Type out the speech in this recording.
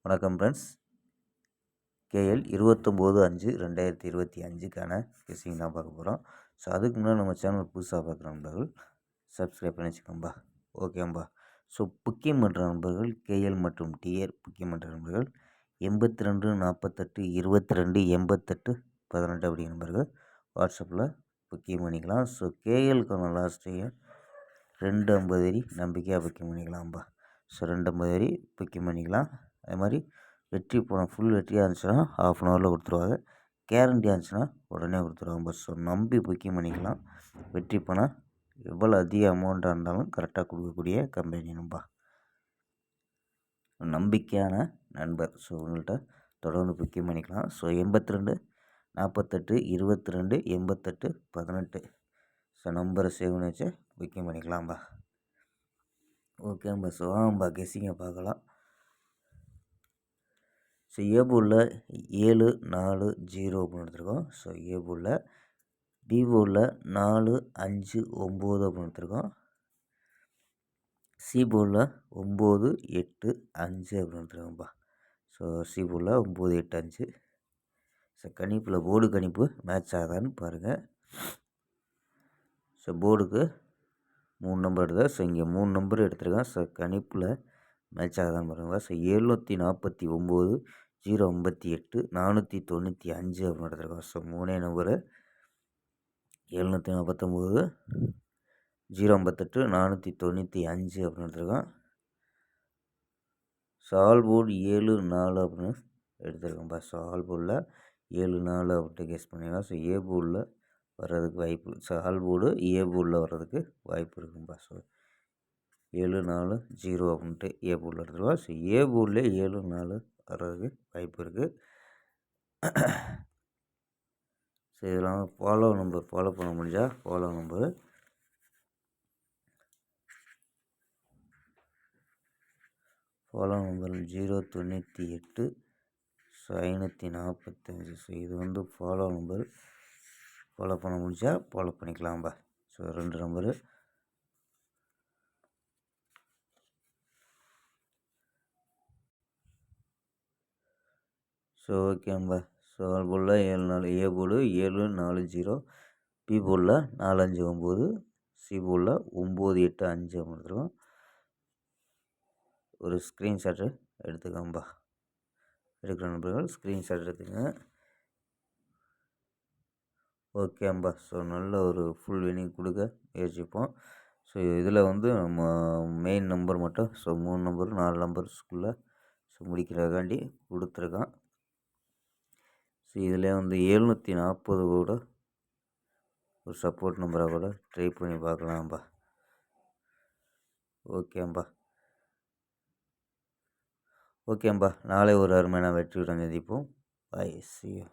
வணக்கம் friends. KL 29/5/2025க்கான guessing தான் பார்க்க போகிறோம். ஸோ அதுக்கு முன்னாடி நம்ம சேனல் புதுசாக பார்க்குற நண்பர்கள் சப்ஸ்கிரைப் பண்ணி வச்சுக்கோம்பா. ஓகேம்பா. ஸோ புக்கிங் பண்ணுற நண்பர்கள் கேஎல் மற்றும் டிஆர் புக்கிங் பண்ணுற நண்பர்கள் 82 48 22 88 18 அப்படி நண்பர்கள் வாட்ஸ்அப்பில் புக்கிங் பண்ணிக்கலாம். ஸோ கேஎலுக்கான லாஸ்ட்டையும் 250 வரி நம்பிக்கையாக புக்கிங் பண்ணிக்கலாம்ப்பா. ஸோ 250 வரி புக்கிங் பண்ணிக்கலாம். அது மாதிரி வெற்றி பணம் ஃபுல் வெற்றியாக இருந்துச்சுன்னா ½ கொடுத்துருவாங்க. கேரண்டியாக இருந்துச்சுன்னா உடனே கொடுத்துருவாங்க. ஸோ நம்பி புக்கிங் பண்ணிக்கலாம். வெற்றி பணம் எவ்வளோ அதிக அமௌண்ட்டாக இருந்தாலும் கரெக்டாக கொடுக்கக்கூடிய கம்பெனி நம்பா. நம்பிக்கையான நண்பர். ஸோ உங்கள்கிட்ட தொடர்ந்து புக்கிங் பண்ணிக்கலாம். ஸோ 82 48 22 88 18 ஸோ நம்பரை சேவ் பண்ணி வச்சு புக்கிங் பண்ணிக்கலாம்பா. ஓகேம்பா. ஸோ வாங்கம்பா கெஸ்ஸிங்கை பார்க்கலாம். ஸோ ஏ போர்டில் 7 4 0 அப்படின்னு எடுத்துருக்கோம். ஸோ ஏ போர்டில் பி போர்டில் 4 5 9 அப்படின்னு எடுத்துருக்கோம். சி போர்டில் 9 8 5 அப்படின்னு எடுத்துருக்கோம்ப்பா. ஸோ சி போர்டில் 9 8 5. ஸோ கணிப்பில் போர்டு கணிப்பு மேட்ச் ஆகுதான்னு பாருங்கள். ஸோ போர்டுக்கு 3 நம்பர் எடுத்தேன். ஸோ இங்கே 3 நம்பர் எடுத்துருக்கேன். ஸோ கணிப்பில் மேட்ச் ஆகுதான்னு பாருங்கள். ஸோ 749 058 495 அப்படின்னு எடுத்துருக்கோம். ஸோ 3 நம்பரு 749 058 495 அப்படின்னு எடுத்துருக்கோம். ஸோ ஆல் போர்டு 7 4 அப்படின்னு எடுத்துருக்கோம்ப்பா. ஸோ ஆல் போர்டில் 7 4 அப்படின்ட்டு கெஸ் பண்ணிக்கலாம். ஸோ ஏ போர்டில் வர்றதுக்கு வாய்ப்பு. ஸோ ஆல் போர்டு ஏ போர்டில் வர்றதுக்கு வாய்ப்பு இருக்கும்பா. ஸோ 7 4 0 அப்படின்ட்டு ஏ போர்டில் எடுத்துருக்கோம். ஸோ ஏ போர்டில் 7 4 வர்றதுக்கு வாய்ப்பு இருக்குது. ஸோ இதெல்லாம் ஃபாலோ பண்ண முடிஞ்சால் ஃபாலோ நம்பர் 098 ஸோ 545. ஸோ இது வந்து ஃபாலோ நம்பர். ஃபாலோ பண்ண முடிஞ்சால் ஃபாலோ பண்ணிக்கலாம்பா. So 2 number. ஸோ ஓகேம்பா. ஸோ ஆல் போர்டில் 7 4 ஏ போர்டு 7 4 0, பி போர்டில் 4 5 9, சி போர்டில் 9 8 5 எடுத்துருக்கோம். ஒரு ஸ்க்ரீன்ஷாட்டு எடுத்துக்கோம்பா. எடுக்கிற நண்பர்கள் ஸ்க்ரீன்ஷாட் எடுத்துங்க. ஓகேம்பா. ஸோ நல்ல ஒரு ஃபுல் வினிங் கொடுக்க முயற்சிப்போம். ஸோ இதில் வந்து நம்ம மெயின் நம்பர் மட்டும் ஸோ 3 நம்பர் 4 நம்பர்ஸ்குள்ளே ஸோ முடிக்கிறதுக்காண்டி கொடுத்துருக்கான். ஸோ இதில் வந்து 740 கூட ஒரு சப்போர்ட் நம்பராக கூட ட்ரை பண்ணி பார்க்கலாம்பா. ஓகேம்பா. நாளை ஒரு அருமையான வெற்றியுடன் சந்திப்போம். பை. See you.